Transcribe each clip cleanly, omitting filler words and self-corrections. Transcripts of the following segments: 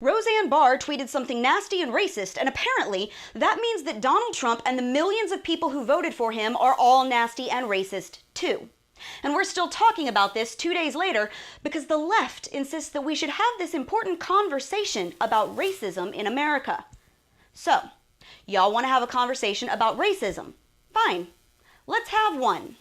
Roseanne Barr tweeted something nasty and racist, and apparently that means that Donald Trump and the millions of people who voted for him are all nasty and racist too. And we're still talking about this 2 days later because the left insists that we should have this important conversation about racism in America. So, y'all want to have a conversation about racism? Fine, let's have one.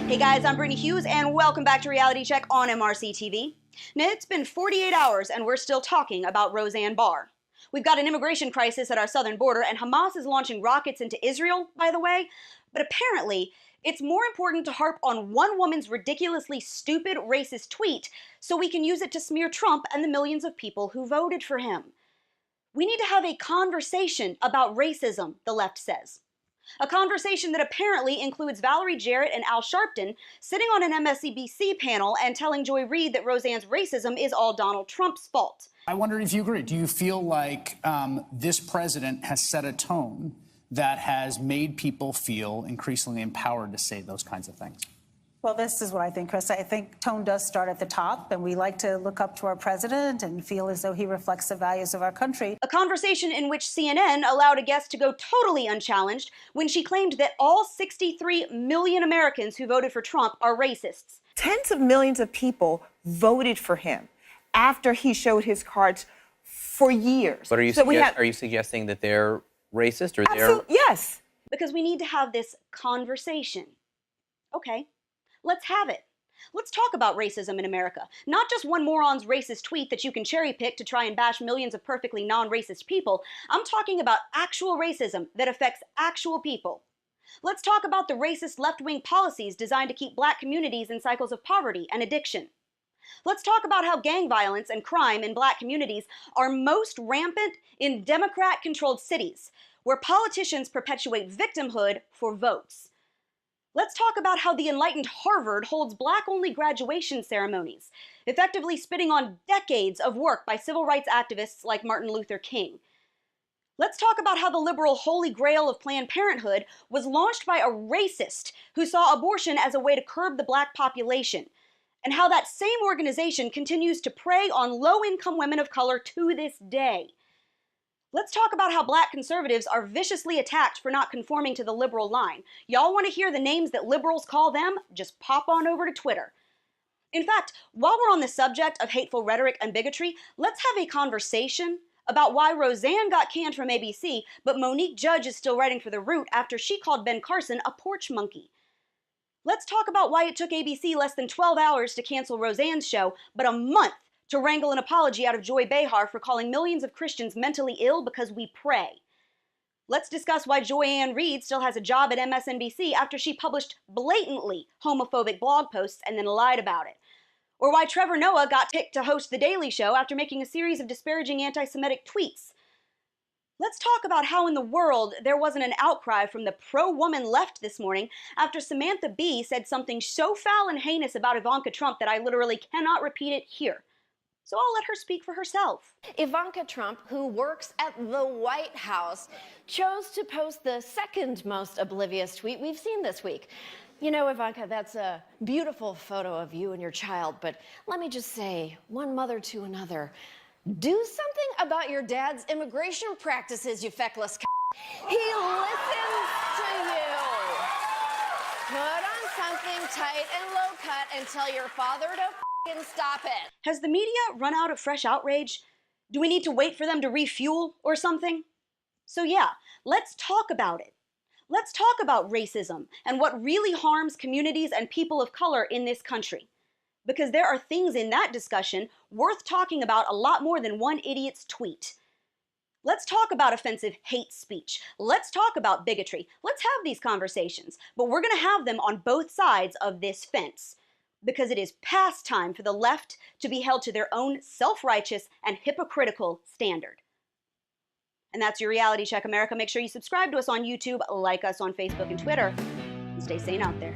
Hey guys, I'm Brittany Hughes, and welcome back to Reality Check on MRC TV. Now, it's been 48 hours, and we're still talking about Roseanne Barr. We've got an immigration crisis at our southern border, and Hamas is launching rockets into Israel, by the way. But apparently, it's more important to harp on one woman's ridiculously stupid, racist tweet so we can use it to smear Trump and the millions of people who voted for him. We need to have a conversation about racism, the left says. A conversation that apparently includes Valerie Jarrett and Al Sharpton sitting on an MSNBC panel and telling Joy Reid that Roseanne's racism is all Donald Trump's fault. I wonder if you agree. Do you feel like this president has set a tone that has made people feel increasingly empowered to say those kinds of things? Well, this is what I think, Chris. I think tone does start at the top, and we like to look up to our president and feel as though he reflects the values of our country. A conversation in which CNN allowed a guest to go totally unchallenged when she claimed that all 63 million Americans who voted for Trump are racists. Tens of millions of people voted for him after he showed his cards for years. But are you, are you suggesting that they're racist or they're... Yes. Because we need to have this conversation. Okay. Let's have it. Let's talk about racism in America. Not just one moron's racist tweet that you can cherry pick to try and bash millions of perfectly non-racist people. I'm talking about actual racism that affects actual people. Let's talk about the racist left-wing policies designed to keep black communities in cycles of poverty and addiction. Let's talk about how gang violence and crime in black communities are most rampant in Democrat-controlled cities, where politicians perpetuate victimhood for votes. Let's talk about how the enlightened Harvard holds black-only graduation ceremonies, effectively spitting on decades of work by civil rights activists like Martin Luther King. Let's talk about how the liberal holy grail of Planned Parenthood was launched by a racist who saw abortion as a way to curb the black population, and how that same organization continues to prey on low-income women of color to this day. Let's talk about how black conservatives are viciously attacked for not conforming to the liberal line. Y'all want to hear the names that liberals call them? Just pop on over to Twitter. In fact, while we're on the subject of hateful rhetoric and bigotry, let's have a conversation about why Roseanne got canned from ABC, but Monique Judge is still writing for The Root after she called Ben Carson a porch monkey. Let's talk about why it took ABC less than 12 hours to cancel Roseanne's show, but a month to wrangle an apology out of Joy Behar for calling millions of Christians mentally ill because we pray. Let's discuss why Joy Reid still has a job at MSNBC after she published blatantly homophobic blog posts and then lied about it. Or why Trevor Noah got picked to host The Daily Show after making a series of disparaging anti-Semitic tweets. Let's talk about how in the world there wasn't an outcry from the pro-woman left this morning after Samantha Bee said something so foul and heinous about Ivanka Trump that I literally cannot repeat it here. So I'll let her speak for herself. Ivanka Trump, who works at the White House, chose to post the second most oblivious tweet we've seen this week. You know, Ivanka, that's a beautiful photo of you and your child, but let me just say, one mother to another, do something about your dad's immigration practices, you feckless c***. He listens to you. Put on something tight and low cut and tell your father to stop it. Has the media run out of fresh outrage? Do we need to wait for them to refuel or something? So yeah, let's talk about it. Let's talk about racism and what really harms communities and people of color in this country. Because there are things in that discussion worth talking about a lot more than one idiot's tweet. Let's talk about offensive hate speech. Let's talk about bigotry. Let's have these conversations, but we're going to have them on both sides of this fence. Because it is past time for the left to be held to their own self-righteous and hypocritical standard. And that's your Reality Check, America. Make sure you subscribe to us on YouTube, like us on Facebook and Twitter, and stay sane out there.